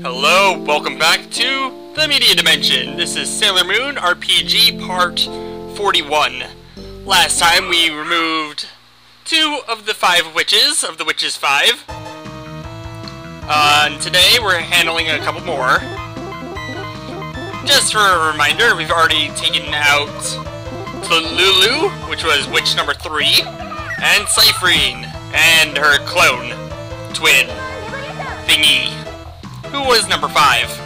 Hello, welcome back to the Media Dimension. This is Sailor Moon RPG Part 41. Last time we removed 2 of the 5 witches, of the Witches 5. And today we're handling a couple more. Just for a reminder, we've already taken out Lulu, which was witch number 3, and Cyphrine, and her clone, twin, thingy, who was number 5.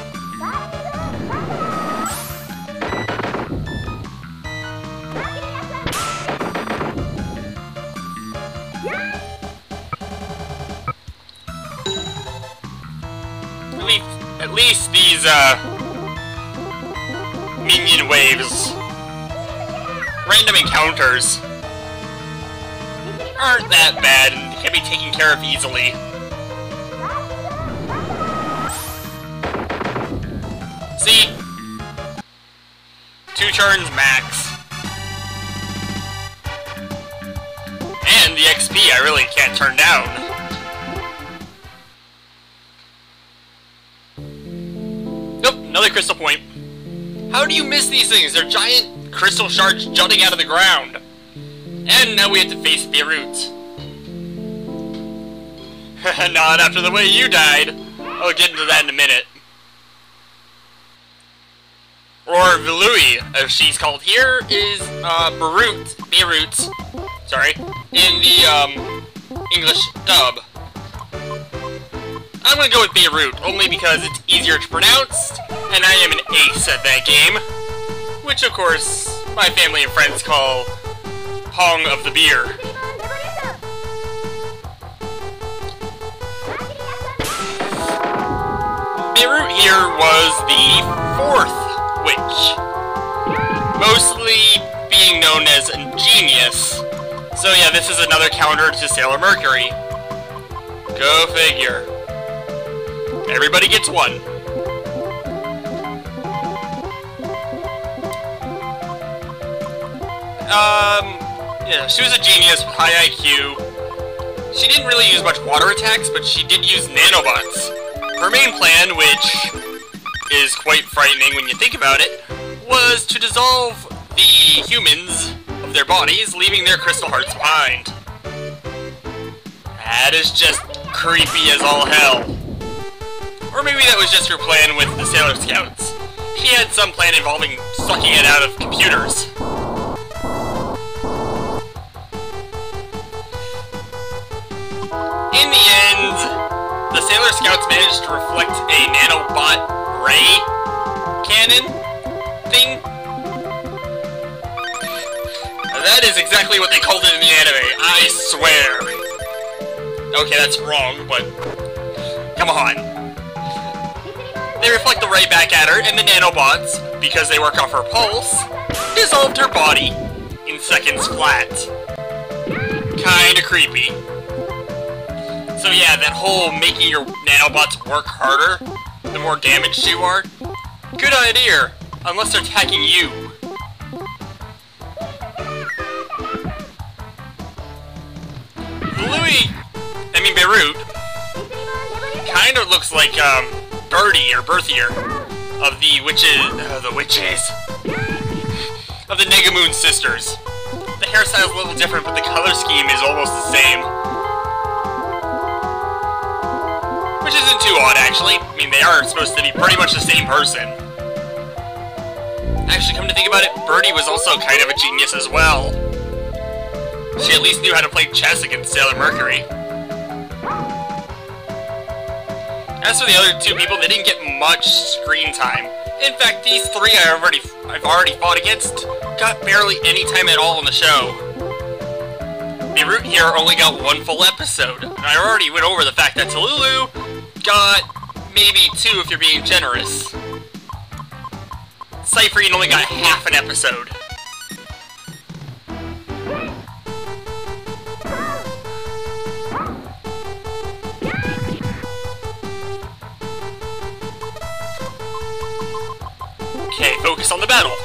At least these, minion waves, random encounters, aren't that bad and can be taken care of easily. See? 2 turns max. And the XP I really can't turn down. Nope, another crystal point. How do you miss these things? They're giant crystal shards jutting out of the ground. And now we have to face Beirut. Not after the way you died. I'll get into that in a minute. Or Vilui, as she's called here, is Beirut, sorry, in the English dub. I'm gonna go with Beirut, only because it's easier to pronounce, and I am an ace at that game. Which, of course, my family and friends call Hong of the Beer. Beirut here was the 4th witch, mostly being known as Ingenious. So yeah, this is another counter to Sailor Mercury. Go figure. Everybody gets 1. Yeah, she was a genius with high IQ. She didn't really use much water attacks, but she did use nanobots. Her main plan, which is quite frightening when you think about it, was to dissolve the humans of their bodies, leaving their crystal hearts behind. That is just creepy as all hell. Or maybe that was just her plan with the Sailor Scouts. She had some plan involving sucking it out of computers. In the end, the Sailor Scouts managed to reflect a nanobot ray cannon thing. That is exactly what they called it in the anime, I swear. Okay, that's wrong, but come on. They reflect the ray back at her, and the nanobots, because they work off her pulse, dissolved her body in seconds flat. Kinda creepy. So yeah, that whole making your nanobots work harder, the more damaged you are, good idea, unless they're attacking you. Beirut kinda looks like, Birdie or Berthier of the witches, of the Negamoon sisters. The hairstyle's a little different, but the color scheme is almost the same. Which isn't too odd, actually. I mean, they are supposed to be pretty much the same person. Actually, come to think about it, Birdie was also kind of a genius as well. She at least knew how to play chess against Sailor Mercury. As for the other 2 people, they didn't get much screen time. In fact, these 3 I've already fought against got barely any time at all in the show. Beirut here only got 1 full episode, and I already went over the fact that Lulu got maybe 2 if you're being generous. Cyphrine only got half an episode. Okay, focus on the battle.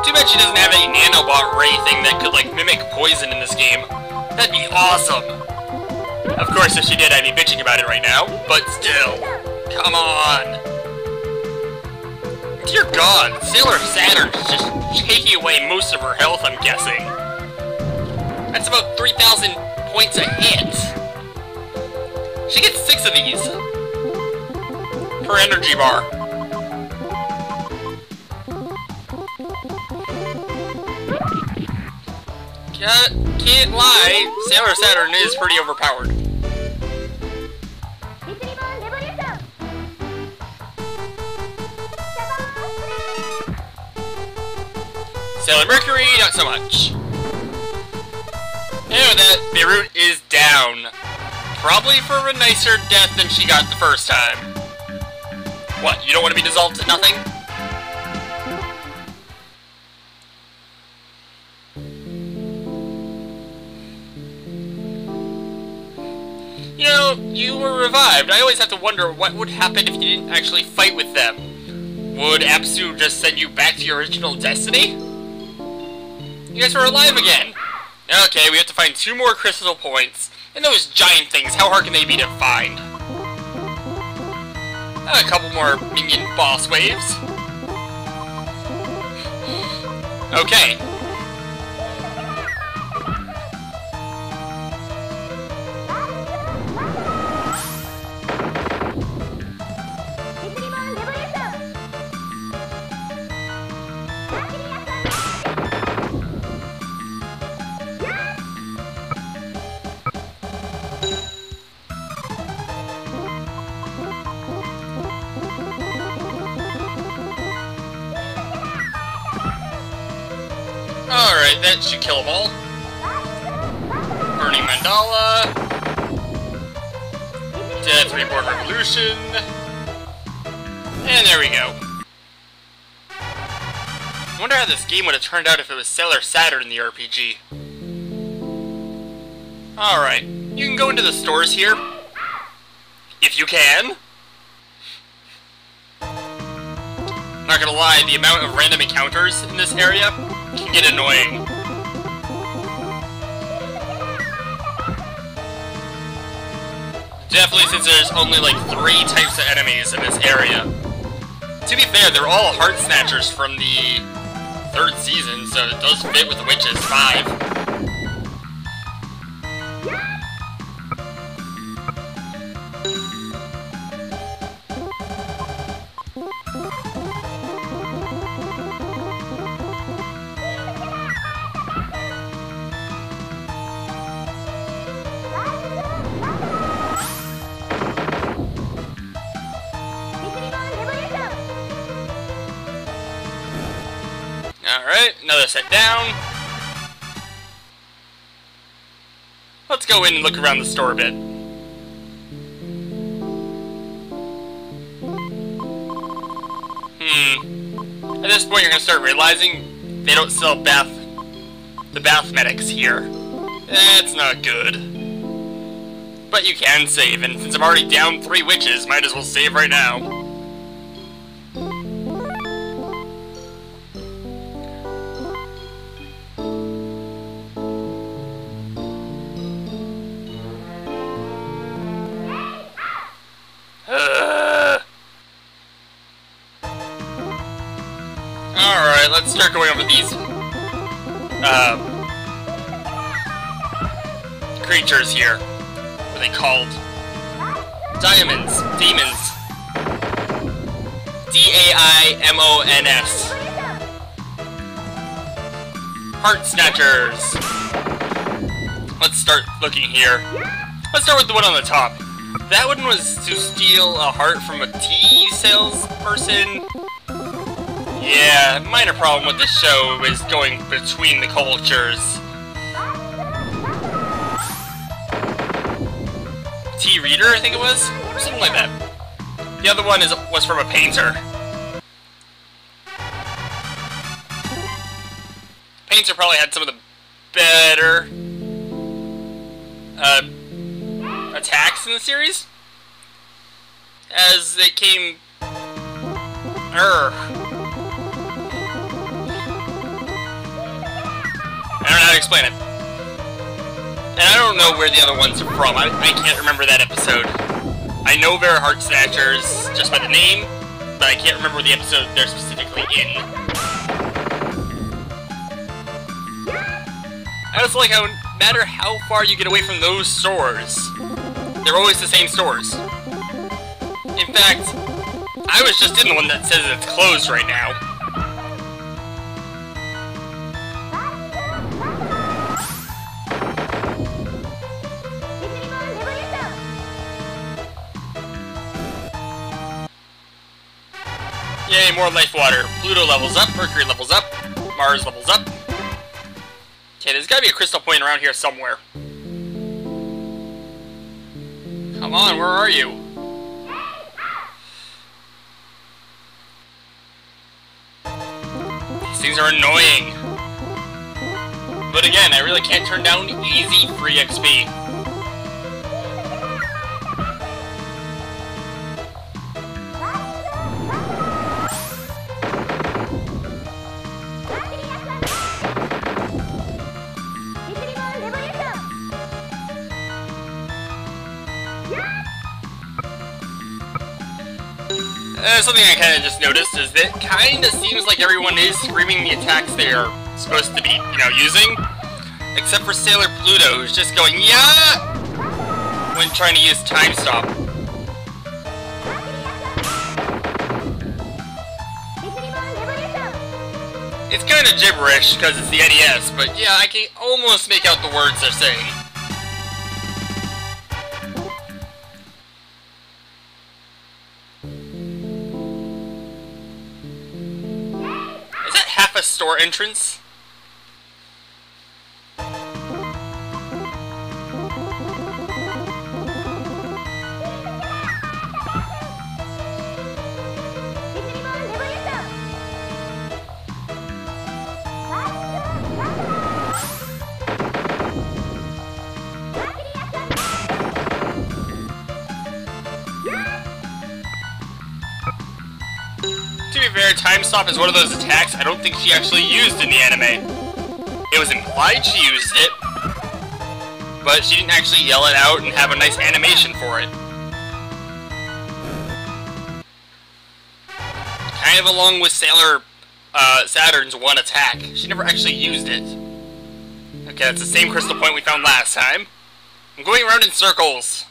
Too bad she doesn't have a nanobot ray thing that could, like, mimic poison in this game. That'd be awesome. Of course, if she did, I'd be bitching about it right now, but still. Come on. Dear God, Sailor Saturn's just taking away most of her health, I'm guessing. That's about 3,000 points a hit. She gets 6 of these per energy bar. Can't lie, Sailor Saturn is pretty overpowered. Sailor Mercury, not so much. And with that, Beirut is down. Probably for a nicer death than she got the first time. What, you don't want to be dissolved to nothing? You know, you were revived. I always have to wonder what would happen if you didn't actually fight with them. Would Apsu just send you back to your original destiny? You guys are alive again! Okay, we have to find 2 more crystal points. And those giant things, how hard can they be to find? A couple more minion boss waves. Okay. Alright, that should kill them all. Burning Mandala. Death Reborn Revolution. And there we go. I wonder how this game would have turned out if it was Sailor Saturn in the RPG. Alright, you can go into the stores here. If you can. Not gonna lie, the amount of random encounters in this area can get annoying. Definitely since there's only like 3 types of enemies in this area. To be fair, they're all Heart Snatchers from the 3rd season, so it does fit with the Witches 5. Alright, another set down. Let's go in and look around the store a bit. At this point you're gonna start realizing they don't sell the bath medics here. That's not good. But you can save, and since I'm already down 3 witches, might as well save right now. Alright, let's start going over these creatures here. What are they called? Demons. D-A-I-M-O-N-S. Heart Snatchers. Let's start looking here. Let's start with the one on the top. That one was to steal a heart from a tea salesperson. Yeah, minor problem with the show is going between the cultures. Tea Reader, I think it was? Something like that. The other one was from a painter. Painter probably had some of the better attacks in the series. As they came... I don't know how to explain it. And I don't don't know where the other ones are from. I can't remember that episode. I know they're Heart Snatchers just by the name, but I can't remember the episode they're specifically in. I also like how no matter how far you get away from those stores, they're always the same stores. In fact, I was just in the one that says it's closed right now. Yay, more life water. Pluto levels up, Mercury levels up, Mars levels up. Okay, there's gotta be a crystal point around here somewhere. Come on, where are you? These things are annoying. But again, I really can't turn down easy free XP. Something I kind of just noticed is that it kind of seems like everyone is screaming the attacks they are supposed to be, using. Except for Sailor Pluto, who's just going, yeah! When trying to use Time Stop. It's kind of gibberish because it's the NES, but yeah, I can almost make out the words they're saying. Half a store entrance? To be fair, Time Stop is one of those attacks I don't think she actually used in the anime. It was implied she used it, but she didn't actually yell it out and have a nice animation for it. Kind of along with Sailor Saturn's one attack. She never actually used it. Okay, that's the same crystal point we found last time. I'm going around in circles.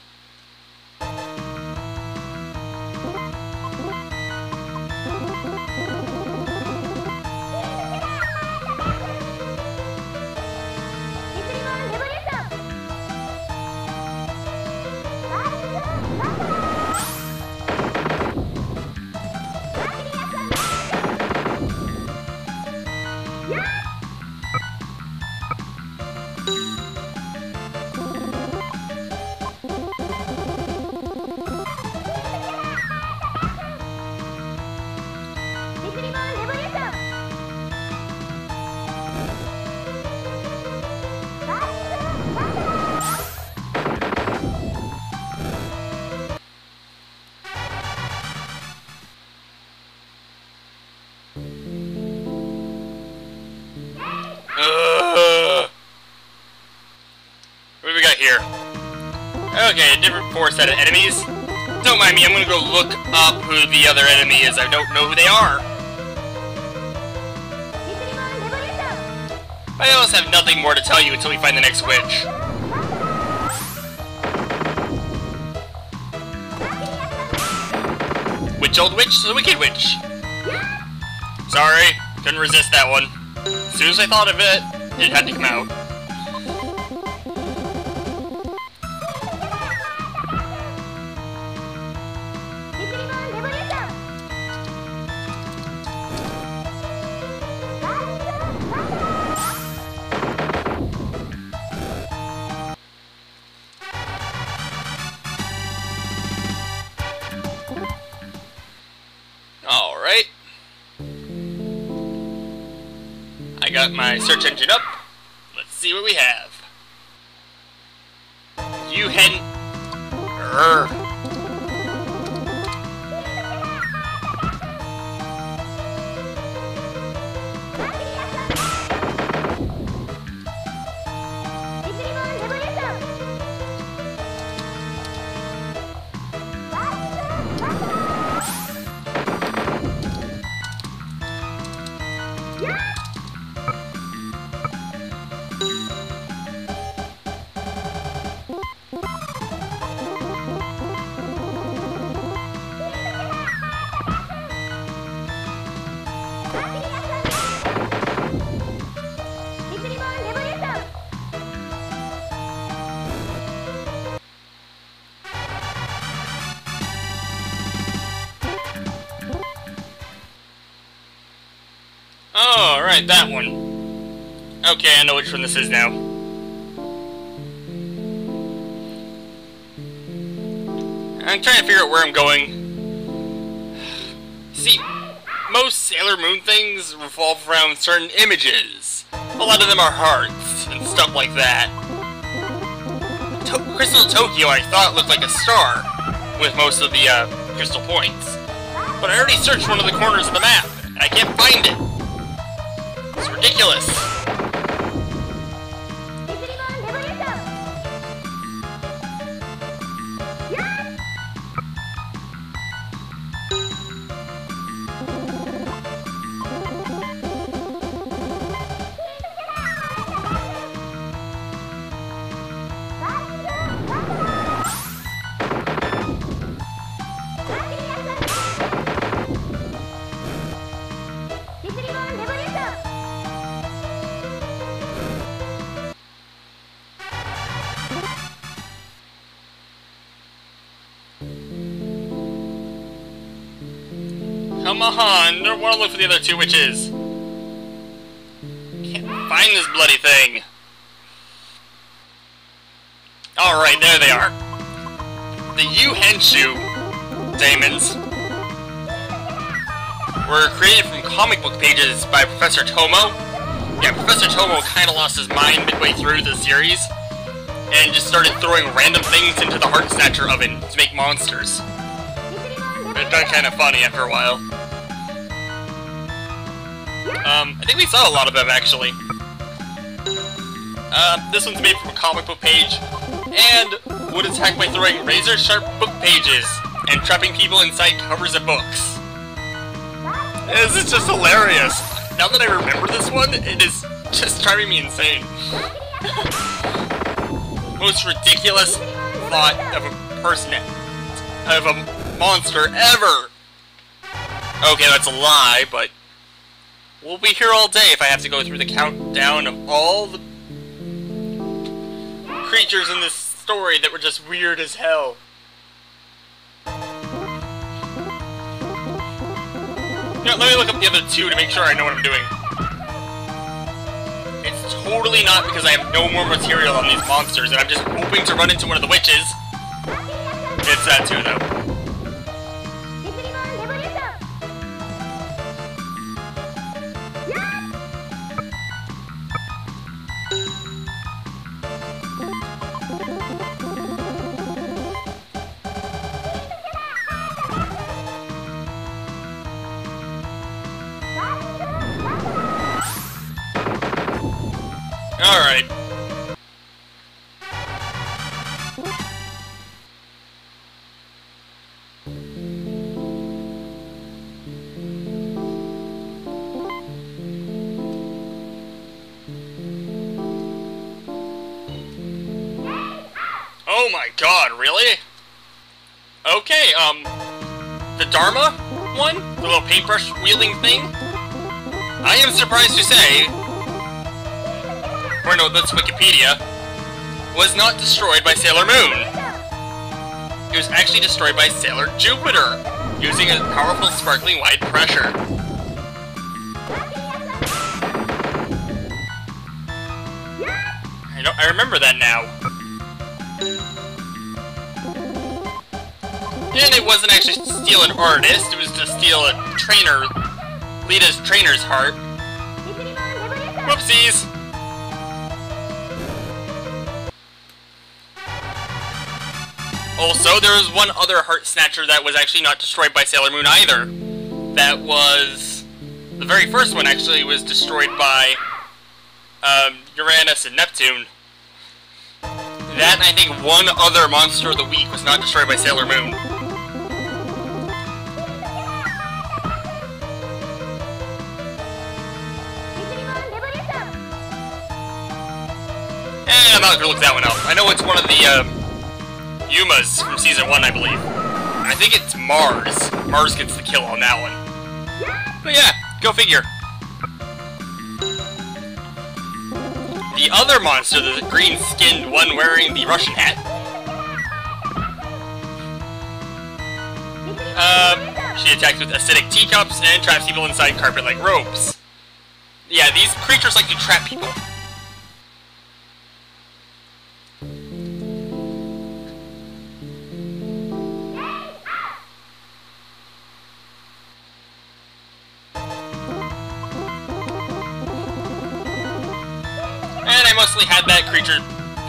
What do we got here? Okay, a different set of enemies. Don't mind me, I'm gonna go look up who the other enemy is. I don't know who they are. I almost have nothing more to tell you until we find the next witch. Witch old witch to the wicked witch. Sorry, couldn't resist that one. As soon as I thought of it, it had to come out. Alright. I got my search engine up. Let's see what we have. You hadn't... Alright, that one. Okay, I know which one this is now. I'm trying to figure out where I'm going. See, most Sailor Moon things revolve around certain images. A lot of them are hearts and stuff like that. Crystal Tokyo, I thought looked like a star, with most of the crystal points. But I already searched one of the corners of the map, and I can't find it. It's ridiculous. Come on, I don't want to look for the other two witches. Can't find this bloody thing. Alright, there they are. The HLHstu daemons were created from comic book pages by Professor Tomo. Yeah, Professor Tomo kinda lost his mind midway through the series and just started throwing random things into the Heart Snatcher oven to make monsters. It got kinda funny after a while. I think we saw a lot of them, actually. This one's made from a comic book page, and would attack by throwing razor-sharp book pages and trapping people inside covers of books. This is just hilarious. Now that I remember this one, it is just driving me insane. Most ridiculous thought of a person, of a monster ever! Okay, that's a lie, but we'll be here all day if I have to go through the countdown of all the creatures in this story that were just weird as hell. You know, let me look up the other two to make sure I know what I'm doing. It's totally not because I have no more material on these monsters and I'm just hoping to run into one of the witches. It's that too, though. Alright. Oh my god, really? Okay, the Dharma one? The little paintbrush wielding thing? I am surprised to say, or no, that's Wikipedia, was not destroyed by Sailor Moon. It was actually destroyed by Sailor Jupiter, using a powerful sparkling wide pressure. I remember that now. And it wasn't actually to steal an artist, it was to steal a trainer, Lita's trainer's heart. Whoopsies! Also, there was one other Heart Snatcher that was actually not destroyed by Sailor Moon either. That was... the very first one actually was destroyed by Uranus and Neptune. That and I think one other Monster of the Week was not destroyed by Sailor Moon. And I'm not gonna look that one up. I know it's one of the Yumas from Season 1, I believe. I think it's Mars. Mars gets the kill on that one. But yeah, go figure. The other monster, the green-skinned one wearing the Russian hat. She attacks with acidic teacups and traps people inside carpet like ropes. Yeah, these creatures like to trap people. And I mostly had that creature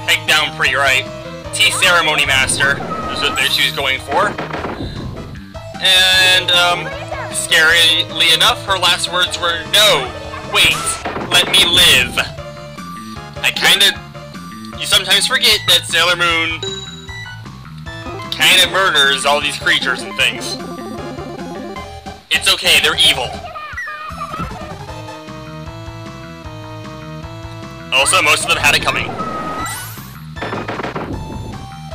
pegged down pretty right. Tea Ceremony Master is what she was going for. And, scarily enough, her last words were, "No, wait, let me live." You sometimes forget that Sailor Moon kinda murders all these creatures and things. It's okay, they're evil. Also, most of them had it coming.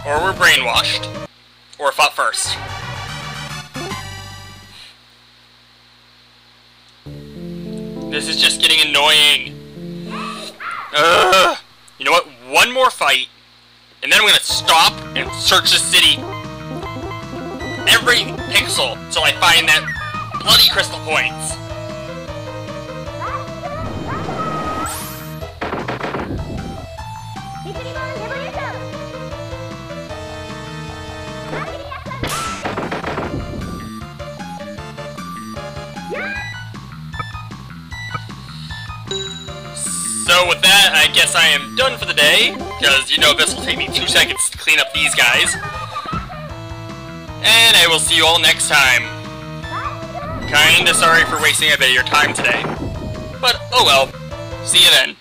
Or were brainwashed. Or fought first. This is just getting annoying. Ugh. You know what? One more fight, and then I'm gonna stop and search the city. Every pixel till I find that bloody crystal points. So with that, I guess I am done for the day, because you know this will take me 2 seconds to clean up these guys. And I will see you all next time. Kinda sorry for wasting a bit of your time today. But oh well. See you then.